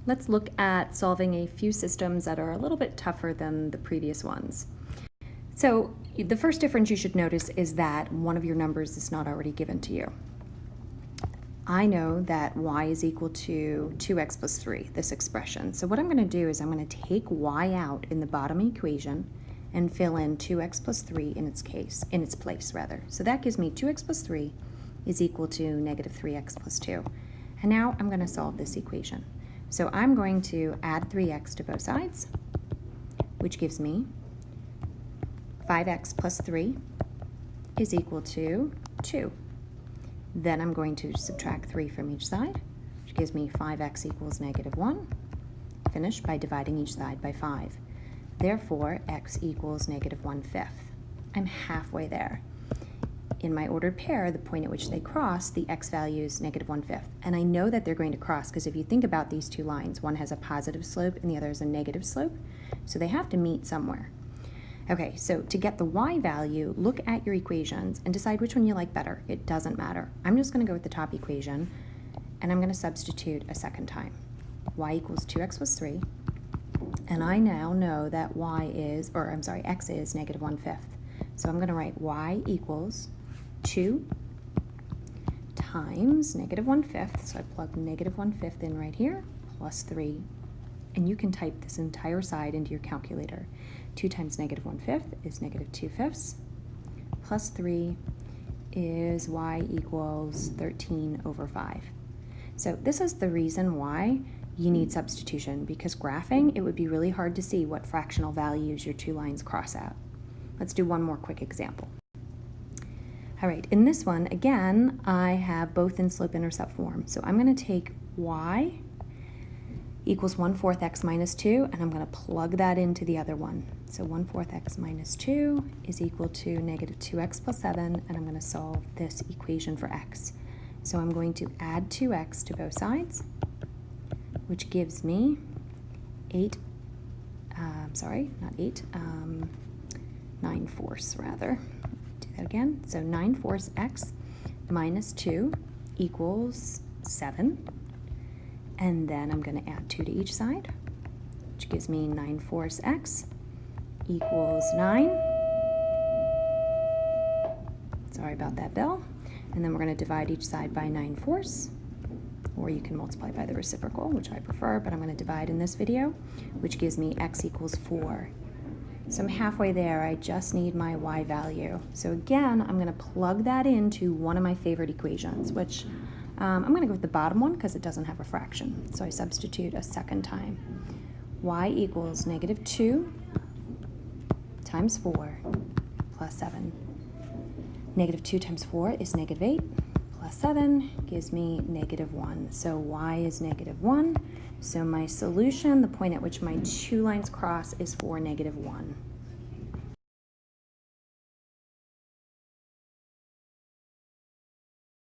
Let's look at solving a few systems that are a little bit tougher than the previous ones. So the first difference you should notice is that one of your numbers is not already given to you. I know that y is equal to 2x plus 3, this expression. So what I'm going to do is I'm going to take y out in the bottom equation and fill in 2x plus 3 in its place. So that gives me 2x plus 3 is equal to negative 3x plus 2. And now I'm going to solve this equation. So I'm going to add 3x to both sides, which gives me 5x plus 3 is equal to 2. Then I'm going to subtract 3 from each side, which gives me 5x equals negative 1. Finish by dividing each side by 5. Therefore, x equals negative 1/5. I'm halfway there. In my ordered pair, the point at which they cross, the x value is negative 1/5. And I know that they're going to cross because if you think about these two lines, one has a positive slope and the other is a negative slope. So they have to meet somewhere. Okay, so to get the y value, look at your equations and decide which one you like better. It doesn't matter. I'm just going to go with the top equation, and I'm going to substitute a second time. Y equals 2x plus 3, and I now know that x is negative 1/5. So I'm going to write y equals 2 times negative 1/5, so I plug negative 1/5 in right here, plus 3. And you can type this entire side into your calculator. 2 times negative 1/5 is negative 2/5, plus 3 is y equals 13/5. So this is the reason why you need substitution, because graphing, it would be really hard to see what fractional values your two lines cross at. Let's do one more quick example. All right, in this one, again, I have both in slope-intercept form. So I'm going to take y equals 1/4 x minus 2, and I'm going to plug that into the other one. So 1/4 x minus 2 is equal to negative 2x plus 7, and I'm going to solve this equation for x. So I'm going to add 2x to both sides, which gives me 9/4 rather. Do that again. So 9/4 x minus 2 equals 7. And then I'm going to add 2 to each side, which gives me 9/4 x equals 9. Sorry about that, Bill. And then we're going to divide each side by 9/4, or you can multiply by the reciprocal, which I prefer, but I'm going to divide in this video, which gives me x equals 4. So I'm halfway there. I just need my y value. So again, I'm going to plug that into one of my favorite equations, which I'm going to go with the bottom one because it doesn't have a fraction. So I substitute a second time. Y equals negative 2 times 4 plus 7. Negative 2 times 4 is negative 8 plus 7 gives me negative 1. So y is negative 1. So my solution, the point at which my two lines cross, is for negative 1.